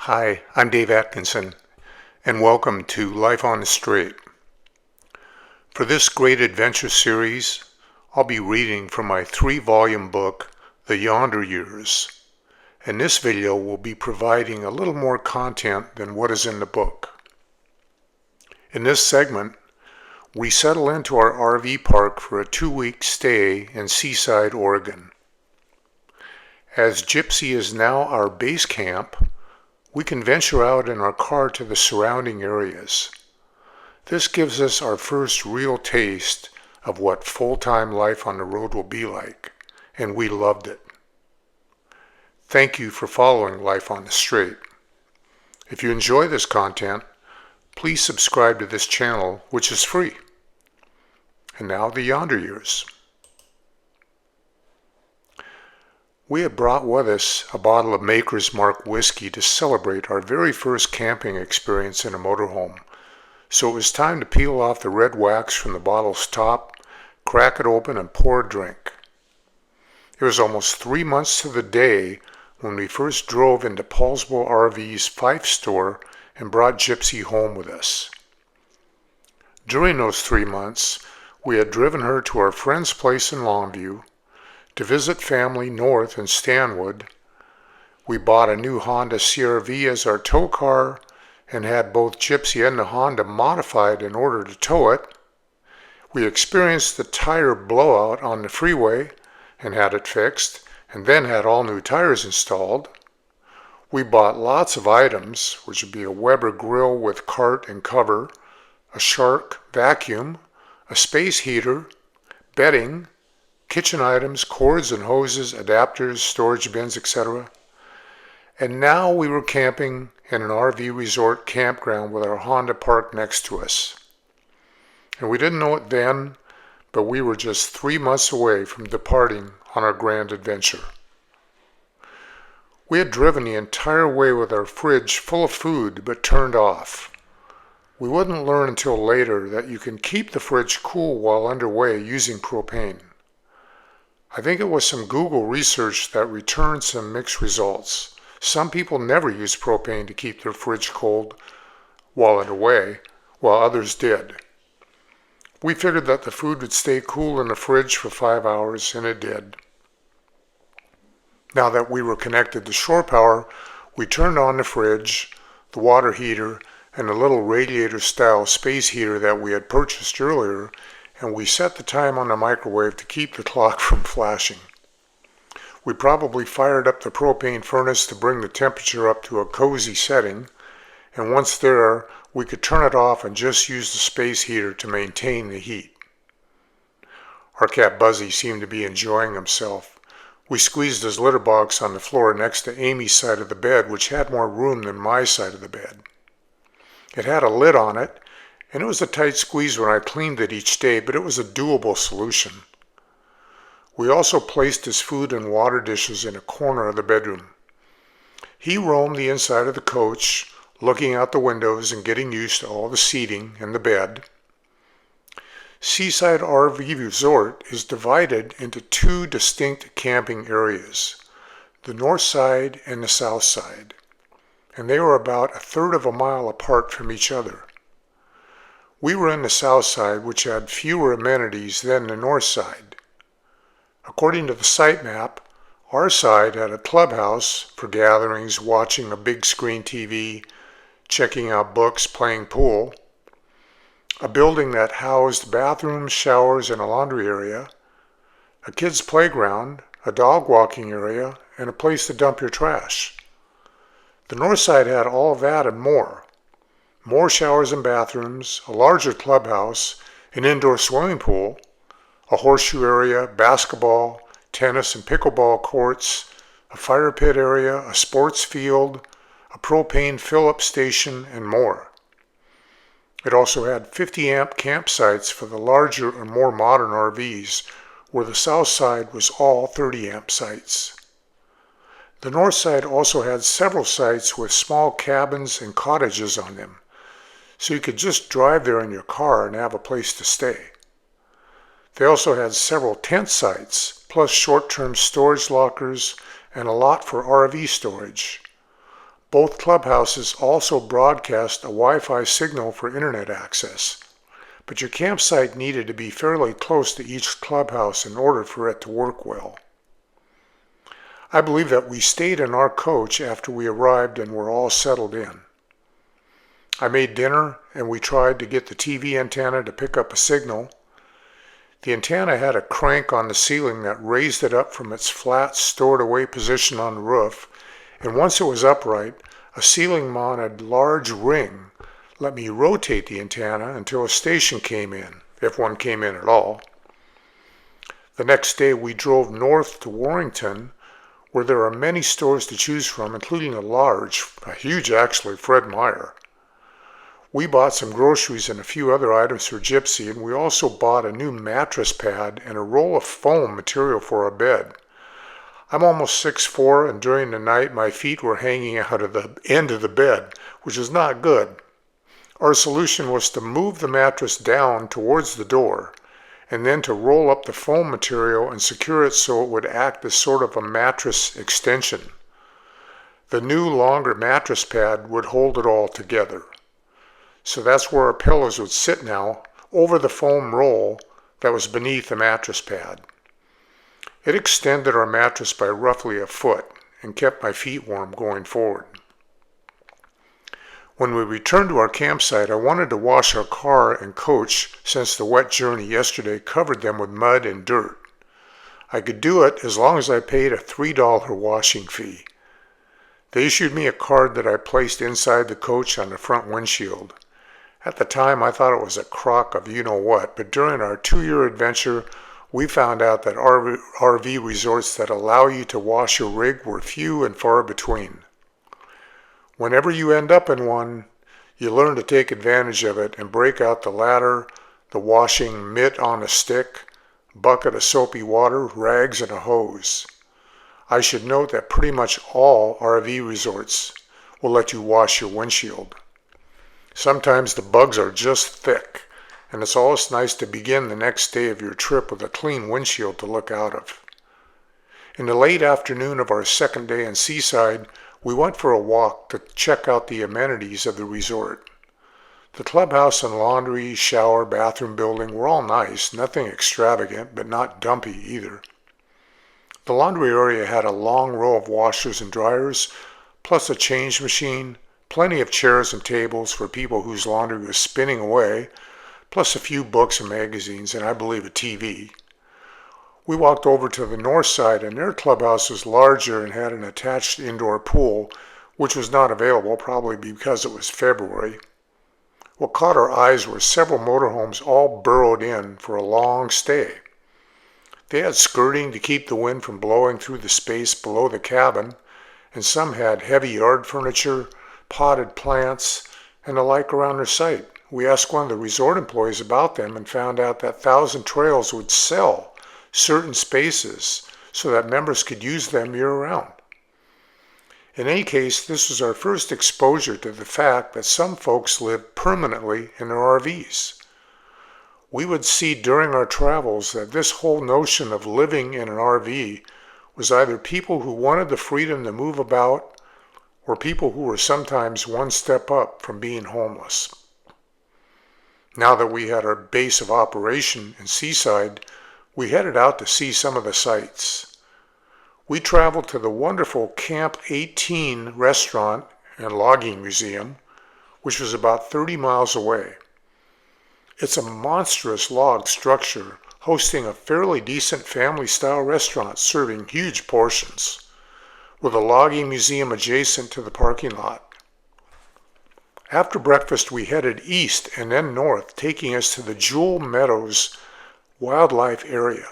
Hi, I'm Dave Atkinson, and welcome to Life on the Strait. For this great adventure series, I'll be reading from my 3-volume book, The Yonder Years, and this video will be providing a little more content than what is in the book. In this segment, we settle into our RV park for a 2-week stay in Seaside, Oregon. As Gypsy is now our base camp, we can venture out in our car to the surrounding areas. This gives us our first real taste of what full-time life on the road will be like, and we loved it. Thank you for following Life on the Strait. If you enjoy this content, please subscribe to this channel, which is free. And now the Yonder Years. We had brought with us a bottle of Maker's Mark whiskey to celebrate our very first camping experience in a motorhome, so it was time to peel off the red wax from the bottle's top, crack it open, and pour a drink. It was almost 3 months to the day when we first drove into Paulsbo RV's Fife store and brought Gypsy home with us. During those 3 months, we had driven her to our friend's place in Longview, to visit family north in Stanwood. We bought a new Honda CR-V as our tow car and had both Gypsy and the Honda modified in order to tow it. We experienced the tire blowout on the freeway and had it fixed, and then had all new tires installed. We bought lots of items, which would be a Weber grill with cart and cover, a Shark vacuum, a space heater, bedding, kitchen items, cords and hoses, adapters, storage bins, etc. And now we were camping in an RV resort campground with our Honda parked next to us. And we didn't know it then, but we were just 3 months away from departing on our grand adventure. We had driven the entire way with our fridge full of food but turned off. We wouldn't learn until later that you can keep the fridge cool while underway using propane. I think it was some Google research that returned some mixed results. Some people never use propane to keep their fridge cold while underway, while others did. We figured that the food would stay cool in the fridge for 5 hours, and it did. Now that we were connected to shore power, we turned on the fridge, the water heater, and the little radiator-style space heater that we had purchased earlier, and we set the time on the microwave to keep the clock from flashing. We probably fired up the propane furnace to bring the temperature up to a cozy setting, and once there, we could turn it off and just use the space heater to maintain the heat. Our cat Buzzie seemed to be enjoying himself. We squeezed his litter box on the floor next to Amy's side of the bed, which had more room than my side of the bed. It had a lid on it, and it was a tight squeeze when I cleaned it each day, but it was a doable solution. We also placed his food and water dishes in a corner of the bedroom. He roamed the inside of the coach, looking out the windows and getting used to all the seating and the bed. Seaside RV Resort is divided into 2 distinct camping areas, the north side and the south side, and they were about 1/3 of a mile apart from each other. We were in the south side, which had fewer amenities than the north side. According to the site map, our side had a clubhouse for gatherings, watching a big screen TV, checking out books, playing pool, a building that housed bathrooms, showers, and a laundry area, a kids' playground, a dog walking area, and a place to dump your trash. The north side had all of that and more. More showers and bathrooms, a larger clubhouse, an indoor swimming pool, a horseshoe area, basketball, tennis and pickleball courts, a fire pit area, a sports field, a propane fill-up station, and more. It also had 50-amp campsites for the larger or more modern RVs, where the south side was all 30-amp sites. The north side also had several sites with small cabins and cottages on them, so you could just drive there in your car and have a place to stay. They also had several tent sites, plus short-term storage lockers and a lot for RV storage. Both clubhouses also broadcast a Wi-Fi signal for internet access, but your campsite needed to be fairly close to each clubhouse in order for it to work well. I believe that we stayed in our coach after we arrived and were all settled in. I made dinner and we tried to get the TV antenna to pick up a signal. The antenna had a crank on the ceiling that raised it up from its flat, stored-away position on the roof, and once it was upright, a ceiling-mounted large ring let me rotate the antenna until a station came in, if one came in at all. The next day we drove north to Warrington, where there are many stores to choose from, including a huge actually, Fred Meyer. We bought some groceries and a few other items for Gypsy, and we also bought a new mattress pad and a roll of foam material for our bed. I'm almost 6'4", and during the night my feet were hanging out of the end of the bed, which is not good. Our solution was to move the mattress down towards the door, and then to roll up the foam material and secure it so it would act as sort of a mattress extension. The new, longer mattress pad would hold it all together. So that's where our pillows would sit now, over the foam roll that was beneath the mattress pad. It extended our mattress by roughly a foot and kept my feet warm going forward. When we returned to our campsite, I wanted to wash our car and coach since the wet journey yesterday covered them with mud and dirt. I could do it as long as I paid a $3 washing fee. They issued me a card that I placed inside the coach on the front windshield. At the time, I thought it was a crock of you-know-what, but during our 2-year adventure, we found out that RV resorts that allow you to wash your rig were few and far between. Whenever you end up in one, you learn to take advantage of it and break out the ladder, the washing mitt on a stick, bucket of soapy water, rags, and a hose. I should note that pretty much all RV resorts will let you wash your windshield. Sometimes the bugs are just thick, and it's always nice to begin the next day of your trip with a clean windshield to look out of. In the late afternoon of our second day in Seaside, we went for a walk to check out the amenities of the resort. The clubhouse and laundry, shower, bathroom building were all nice, nothing extravagant, but not dumpy either. The laundry area had a long row of washers and dryers, plus a change machine, plenty of chairs and tables for people whose laundry was spinning away, plus a few books and magazines, and I believe a TV. We walked over to the north side, and their clubhouse was larger and had an attached indoor pool, which was not available, probably because it was February. What caught our eyes were several motorhomes all burrowed in for a long stay. They had skirting to keep the wind from blowing through the space below the cabin, and some had heavy yard furniture, potted plants, and the like around their site. We asked one of the resort employees about them and found out that Thousand Trails would sell certain spaces so that members could use them year-round. In any case, this was our first exposure to the fact that some folks live permanently in their RVs. We would see during our travels that this whole notion of living in an RV was either people who wanted the freedom to move about or people who were sometimes one step up from being homeless. Now that we had our base of operation in Seaside, we headed out to see some of the sights. We traveled to the wonderful Camp 18 restaurant and logging museum, which was about 30 miles away. It's a monstrous log structure hosting a fairly decent family-style restaurant serving huge portions, with a logging museum adjacent to the parking lot. After breakfast, we headed east and then north, taking us to the Jewel Meadows wildlife area.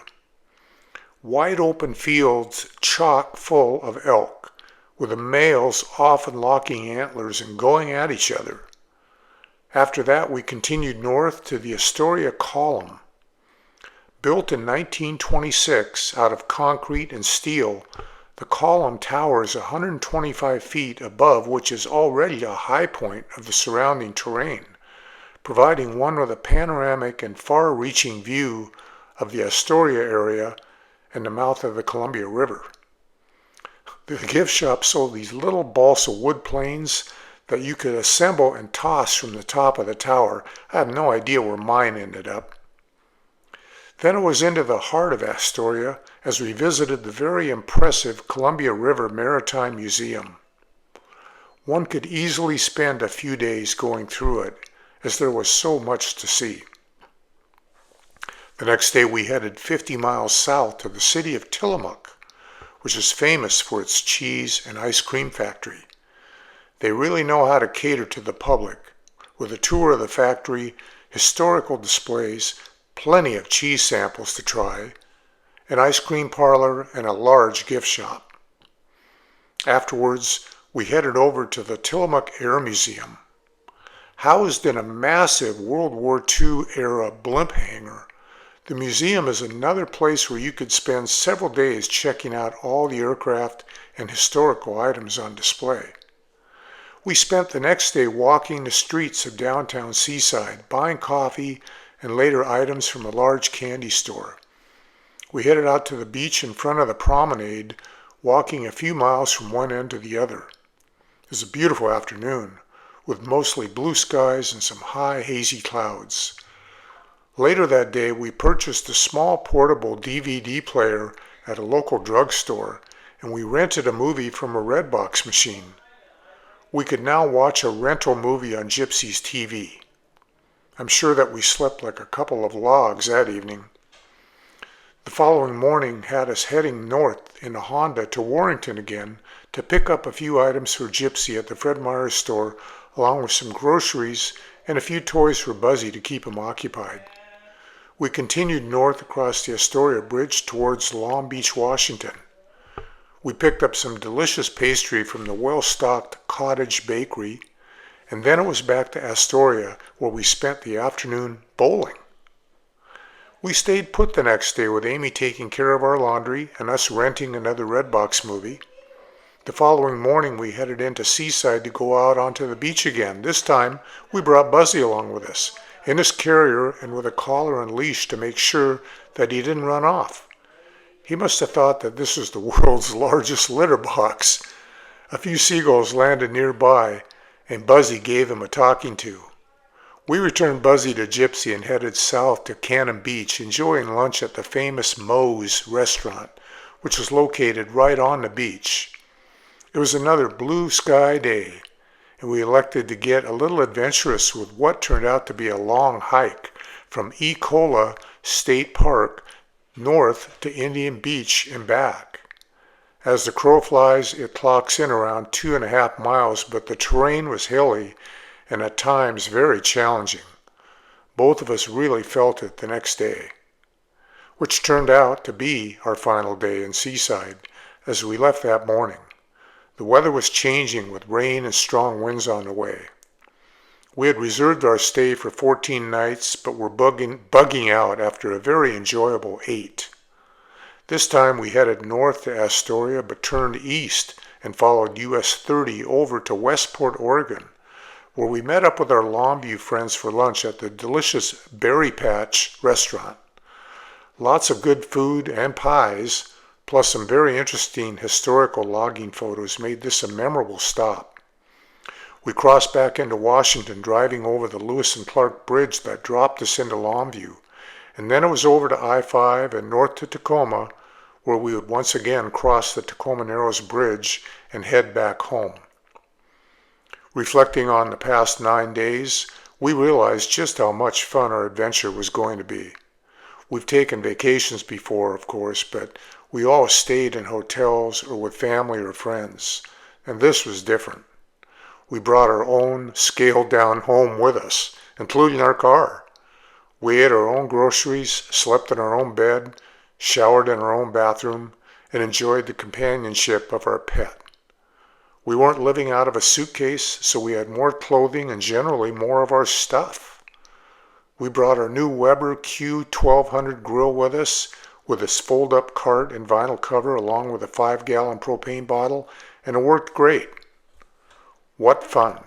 Wide open fields chock full of elk, with the males often locking antlers and going at each other. After that, we continued north to the Astoria Column. Built in 1926 out of concrete and steel, the column towers 125 feet above, which is already a high point of the surrounding terrain, providing one with a panoramic and far-reaching view of the Astoria area and the mouth of the Columbia River. The gift shop sold these little balsa wood planes that you could assemble and toss from the top of the tower. I have no idea where mine ended up. Then it was into the heart of Astoria as we visited the very impressive Columbia River Maritime Museum. One could easily spend a few days going through it, as there was so much to see. The next day we headed 50 miles south to the city of Tillamook, which is famous for its cheese and ice cream factory. They really know how to cater to the public, with a tour of the factory, historical displays, plenty of cheese samples to try, an ice cream parlor, and a large gift shop. Afterwards, we headed over to the Tillamook Air Museum. Housed in a massive World War II-era blimp hangar, the museum is another place where you could spend several days checking out all the aircraft and historical items on display. We spent the next day walking the streets of downtown Seaside, buying coffee and later items from a large candy store. We headed out to the beach in front of the promenade, walking a few miles from one end to the other. It was a beautiful afternoon, with mostly blue skies and some high, hazy clouds. Later that day, we purchased a small portable DVD player at a local drugstore, and we rented a movie from a Redbox machine. We could now watch a rental movie on Gypsy's TV. I'm sure that we slept like a couple of logs that evening. The following morning had us heading north in a Honda to Warrington again to pick up a few items for Gypsy at the Fred Meyer's store, along with some groceries and a few toys for Buzzie to keep him occupied. We continued north across the Astoria Bridge towards Long Beach, Washington. We picked up some delicious pastry from the well-stocked Cottage Bakery, and then it was back to Astoria, where we spent the afternoon bowling. We stayed put the next day with Amy taking care of our laundry and us renting another Redbox movie. The following morning we headed into Seaside to go out onto the beach again. This time we brought Buzzie along with us, in his carrier and with a collar and leash to make sure that he didn't run off. He must have thought that this was the world's largest litter box. A few seagulls landed nearby, and Buzzie gave them a talking to. We returned Buzzie to Gypsy and headed south to Cannon Beach, enjoying lunch at the famous Moe's restaurant, which was located right on the beach. It was another blue sky day, and we elected to get a little adventurous with what turned out to be a long hike from Ecola State Park north to Indian Beach and back. As the crow flies, it clocks in around 2.5 miles, but the terrain was hilly and at times very challenging. Both of us really felt it the next day, which turned out to be our final day in Seaside as we left that morning. The weather was changing with rain and strong winds on the way. We had reserved our stay for 14 nights, but were bugging out after a very enjoyable 8. This time we headed north to Astoria, but turned east and followed US 30 over to Westport, Oregon, where we met up with our Longview friends for lunch at the delicious Berry Patch restaurant. Lots of good food and pies, plus some very interesting historical logging photos, made this a memorable stop. We crossed back into Washington, driving over the Lewis and Clark Bridge that dropped us into Longview, and then it was over to I-5 and north to Tacoma, where we would once again cross the Tacoma Narrows Bridge and head back home. Reflecting on the past 9 days, we realized just how much fun our adventure was going to be. We've taken vacations before, of course, but we all stayed in hotels or with family or friends, and this was different. We brought our own scaled-down home with us, including our car. We ate our own groceries, slept in our own bed, showered in our own bathroom, and enjoyed the companionship of our pet. We weren't living out of a suitcase, so we had more clothing and generally more of our stuff. We brought our new Weber Q1200 grill with us, with its fold-up cart and vinyl cover, along with a 5-gallon propane bottle, and it worked great. What fun!